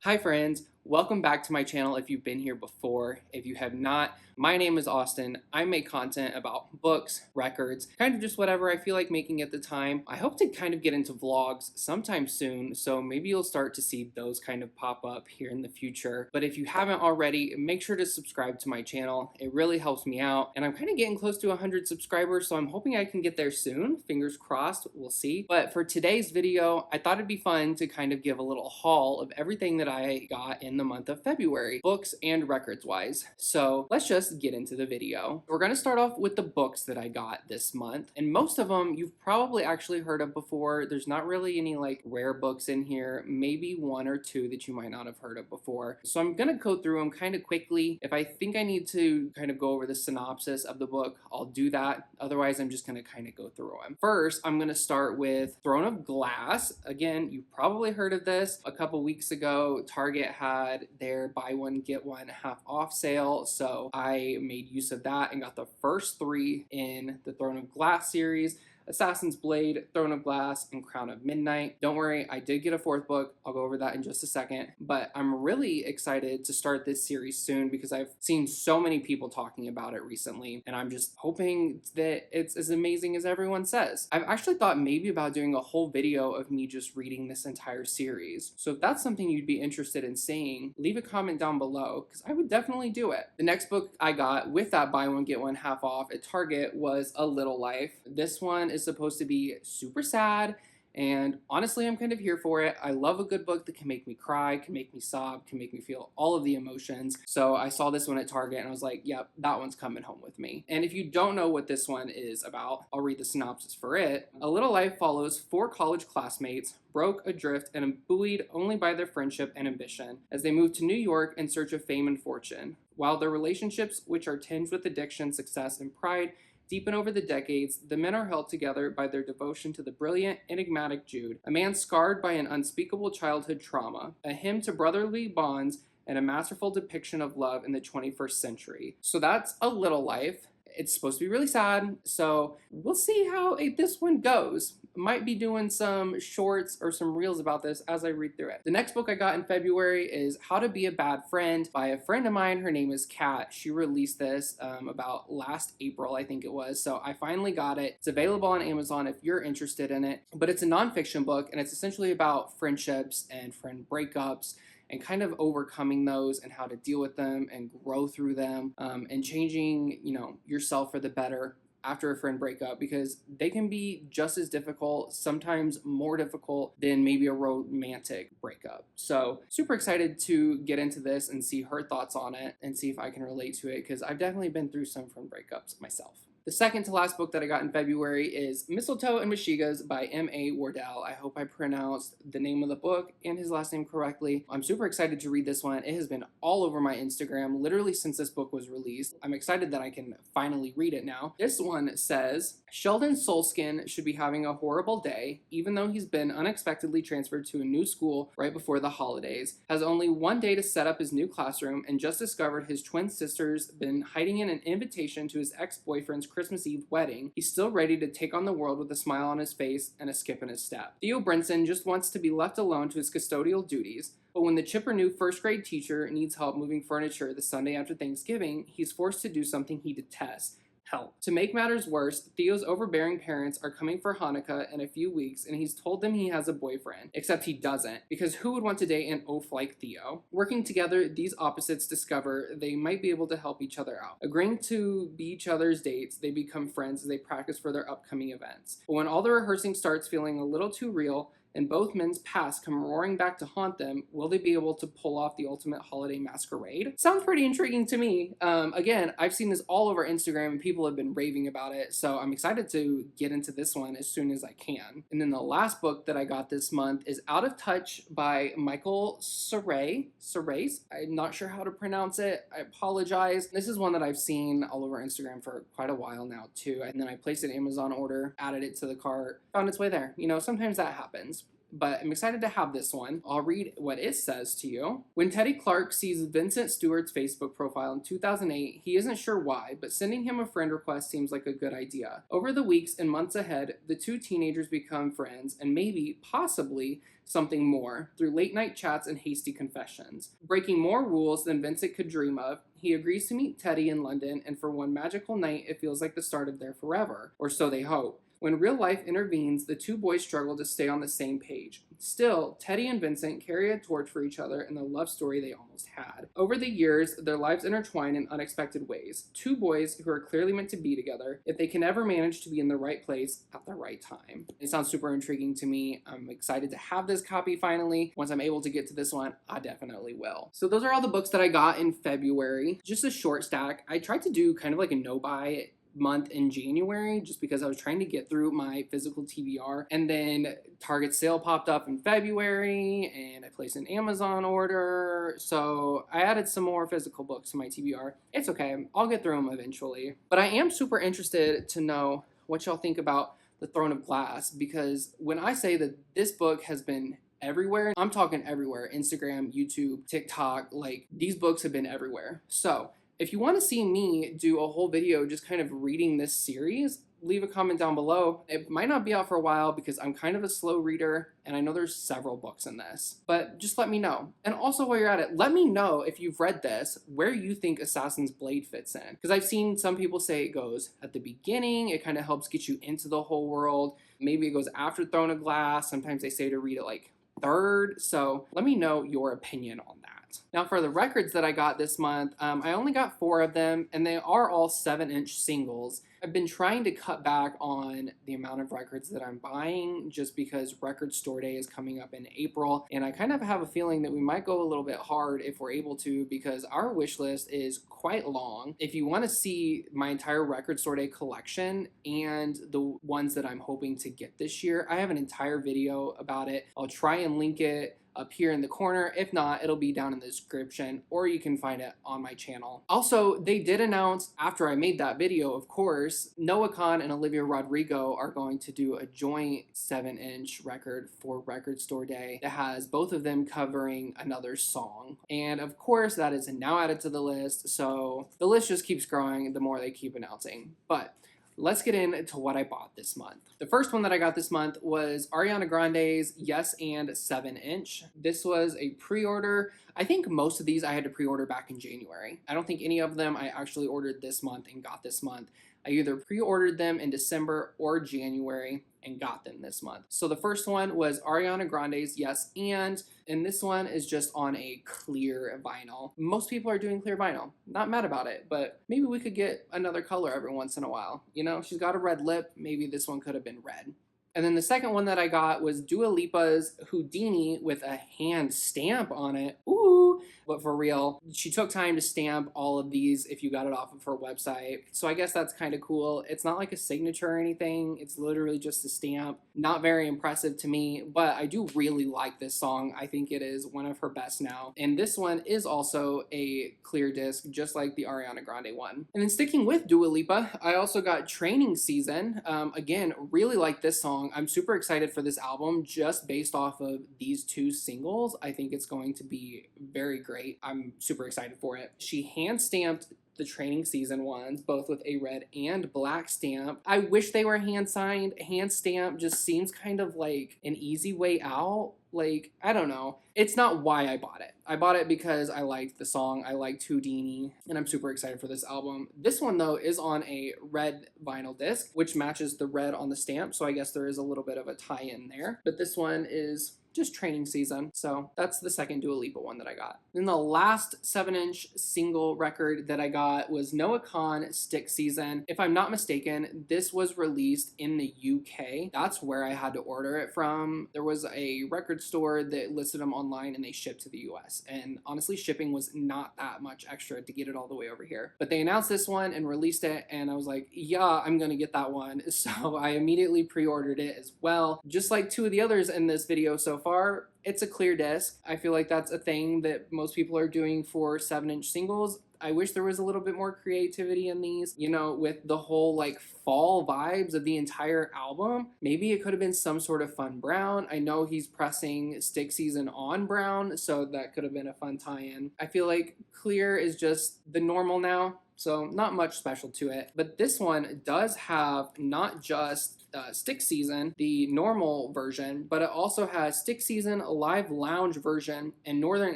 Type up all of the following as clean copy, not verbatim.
Hi friends, welcome back to my channel if you've been here before. If you have not, my name is Austin. I make content about books, records, kind of just whatever I feel like making at the time. I hope to kind of get into vlogs sometime soon, so maybe you'll start to see those kind of pop up here in the future. But if you haven't already, make sure to subscribe to my channel. It really helps me out, and I'm kind of getting close to 100 subscribers, so I'm hoping I can get there soon. Fingers crossed, we'll see. But for today's video, I thought it'd be fun to kind of give a little haul of everything that I got in the month of February, books and records wise. So let's just get into the video. We're going to start off with the books that I got this month, and most of them you've probably actually heard of before. There's not really any like rare books in here, maybe one or two that you might not have heard of before. So I'm going to go through them kind of quickly. If I think I need to kind of go over the synopsis of the book, I'll do that. Otherwise, I'm just going to kind of go through them. First, I'm going to start with Throne of Glass. Again, you've probably heard of this. A couple weeks ago, Target had their buy one get one half off sale, so I made use of that and got the first three in the Throne of Glass series: Assassin's Blade, Throne of Glass, and Crown of Midnight. Don't worry, I did get a fourth book. I'll go over that in just a second. But I'm really excited to start this series soon because I've seen so many people talking about it recently, and I'm just hoping that it's as amazing as everyone says. I've actually thought maybe about doing a whole video of me just reading this entire series. So if that's something you'd be interested in seeing, leave a comment down below because I would definitely do it. The next book I got with that buy one get one half off at Target was A Little Life. This one is supposed to be super sad, and honestly I'm kind of here for it. I love a good book that can make me cry, can make me sob, can make me feel all of the emotions. So I saw this one at Target and I was like, yep, that one's coming home with me. And if you don't know what this one is about, I'll read the synopsis for it. A Little Life follows four college classmates broke, adrift, and buoyed only by their friendship and ambition as they move to New York in search of fame and fortune. While their relationships, which are tinged with addiction, success, and pride, deepen over the decades, the men are held together by their devotion to the brilliant, enigmatic Jude, a man scarred by an unspeakable childhood trauma, a hymn to brotherly bonds, and a masterful depiction of love in the 21st century. So that's A Little Life. It's supposed to be really sad, so we'll see how this one goes. Might be doing some shorts or some reels about this as I read through it. The next book I got in February is How to Be a Bad Friend by a friend of mine. Her name is Kat. She released this about last April, I think it was. So I finally got it. It's available on Amazon if you're interested in it. But it's a nonfiction book, and it's essentially about friendships and friend breakups and kind of overcoming those and how to deal with them and grow through them, and changing, yourself for the better after a friend breakup, because they can be just as difficult, sometimes more difficult than maybe a romantic breakup. So super excited to get into this and see her thoughts on it and see if I can relate to it, because I've definitely been through some friend breakups myself. The second to last book that I got in February is Mistletoe and Meshigas by M.A. Wardell. I hope I pronounced the name of the book and his last name correctly. I'm super excited to read this one. It has been all over my Instagram literally since this book was released. I'm excited that I can finally read it now. This one says, Sheldon Solskin should be having a horrible day, even though he's been unexpectedly transferred to a new school right before the holidays, has only one day to set up his new classroom, and just discovered his twin sister's been hiding in an invitation to his ex-boyfriend's Christmas Eve wedding. He's still ready to take on the world with a smile on his face and a skip in his step. Theo Brinson just wants to be left alone to his custodial duties, but when the chipper new first grade teacher needs help moving furniture the Sunday after Thanksgiving, he's forced to do something he detests: help. To make matters worse, Theo's overbearing parents are coming for Hanukkah in a few weeks, and he's told them he has a boyfriend, except he doesn't, because who would want to date an oaf like Theo? Working together, these opposites discover they might be able to help each other out. Agreeing to be each other's dates, they become friends as they practice for their upcoming events. But when all the rehearsing starts feeling a little too real, and both men's past come roaring back to haunt them, will they be able to pull off the ultimate holiday masquerade? Sounds pretty intriguing to me. Again, I've seen this all over Instagram and people have been raving about it, so I'm excited to get into this one as soon as I can. And then the last book that I got this month is Out of Touch by Michael Serres. I'm not sure how to pronounce it. I apologize. This is one that I've seen all over Instagram for quite a while now too, and then I placed an Amazon order, added it to the cart, found its way there. Sometimes that happens. but I'm excited to have this one. I'll read what it says to you. When Teddy Clark sees Vincent Stewart's Facebook profile in 2008, he isn't sure why, but sending him a friend request seems like a good idea. Over the weeks and months ahead, the two teenagers become friends and maybe, possibly, something more through late night chats and hasty confessions. Breaking more rules than Vincent could dream of, he agrees to meet Teddy in London, and for one magical night, it feels like the start of their forever, or so they hope. When real life intervenes, the two boys struggle to stay on the same page. Still, Teddy and Vincent carry a torch for each other in the love story they almost had. Over the years, their lives intertwine in unexpected ways. Two boys who are clearly meant to be together if they can ever manage to be in the right place at the right time. It sounds super intriguing to me. I'm excited to have this copy finally. Once I'm able to get to this one, I definitely will. So those are all the books that I got in February. Just a short stack. I tried to do kind of like a no-buy month in January just because I was trying to get through my physical TBR, and then Target sale popped up in February and I placed an Amazon order, so I added some more physical books to my TBR. It's okay, I'll get through them eventually, but I am super interested to know what y'all think about The Throne of Glass, because when I say that this book has been everywhere, I'm talking everywhere. Instagram, YouTube, TikTok, like these books have been everywhere. So if you want to see me do a whole video just kind of reading this series, leave a comment down below. It might not be out for a while because I'm kind of a slow reader and I know there's several books in this, but just let me know. And also while you're at it, let me know if you've read this, where you think Assassin's Blade fits in. Because I've seen some people say it goes at the beginning, it kind of helps get you into the whole world. Maybe it goes after Throne of Glass. Sometimes they say to read it like third. So let me know your opinion on that. Now for the records that I got this month, I only got 4 of them, and they are all 7-inch singles. I've been trying to cut back on the amount of records that I'm buying just because Record Store Day is coming up in April, and I kind of have a feeling that we might go a little bit hard if we're able to, because our wish list is quite long. If you want to see my entire Record Store Day collection and the ones that I'm hoping to get this year, I have an entire video about it. I'll try and link it up here in the corner. If not, it'll be down in the description, or you can find it on my channel. Also, they did announce, after I made that video, of course, Noah Kahan and Olivia Rodrigo are going to do a joint 7-inch record for Record Store Day that has both of them covering another song. And of course, that is now added to the list, so the list just keeps growing the more they keep announcing. But let's get into what I bought this month. The first one that I got this month was Ariana Grande's Yes and 7-inch. This was a pre-order. I think most of these I had to pre-order back in January. I don't think any of them I actually ordered this month and got this month. I either pre-ordered them in December or January and got them this month. So the first one was Ariana Grande's Yes and this one is just on a clear vinyl. Most people are doing clear vinyl. Not mad about it, but maybe we could get another color every once in a while. You know, she's got a red lip, maybe this one could have been red. And then the second one that I got was Dua Lipa's Houdini with a hand stamp on it. Ooh, but for real, she took time to stamp all of these if you got it off of her website. So I guess that's kind of cool. It's not like a signature or anything. It's literally just a stamp. Not very impressive to me, but I do really like this song. I think it is one of her best now. And this one is also a clear disc, just like the Ariana Grande one. And then sticking with Dua Lipa, I also got Training Season. Again, really like this song. I'm super excited for this album just based off of these 2 singles. I think it's going to be very great. I'm super excited for it. She hand stamped the Training Season ones, both with a red and black stamp. I wish they were hand signed. Hand stamp just seems kind of like an easy way out. Like, I don't know. It's not why I bought it. I bought it because I liked the song, I liked Houdini, and I'm super excited for this album. This one, though, is on a red vinyl disc, which matches the red on the stamp, so I guess there is a little bit of a tie-in there. But this one is just Training Season, so that's the second Dua Lipa one that I got. Then the last 7-inch single record that I got was Noah Kahan Stick Season. If I'm not mistaken, this was released in the UK. That's where I had to order it from. There was a record store that listed them online and they shipped to the US, and honestly shipping was not that much extra to get it all the way over here. But they announced this one and released it, and I was like, yeah, I'm gonna get that one. So I immediately pre-ordered it as well. Just like 2 of the others in this video so far, It's a clear disc. I feel like that's a thing that most people are doing for 7-inch singles. I wish there was a little bit more creativity in these, you know, with the whole like fall vibes of the entire album. Maybe it could have been some sort of fun brown. I know he's pressing Stick Season on brown, so that could have been a fun tie-in. I feel like clear is just the normal now, so not much special to it. But this one does have not just Stick Season, the normal version, but it also has Stick Season, a live lounge version, and Northern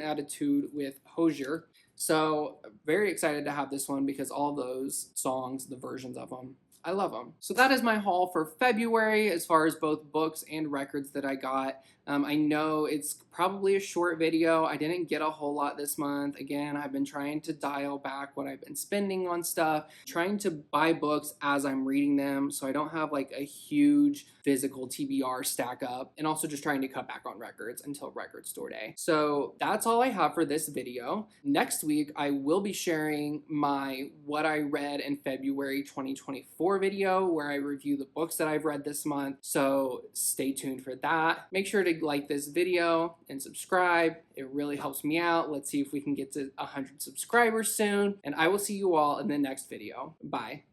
Attitude with Hosier. So very excited to have this one because all those songs, the versions of them, I love them. So that is my haul for February as far as both books and records that I got. I know it's probably a short video. I didn't get a whole lot this month. Again, I've been trying to dial back what I've been spending on stuff, trying to buy books as I'm reading them so I don't have like a huge physical TBR stack up, and also just trying to cut back on records until record store day. So that's all I have for this video. Next week, I will be sharing my what I read in February 2024 video where I review the books that I've read this month. So stay tuned for that. Make sure to like this video and subscribe. It really helps me out. Let's see if we can get to 100 subscribers soon. And I will see you all in the next video. Bye.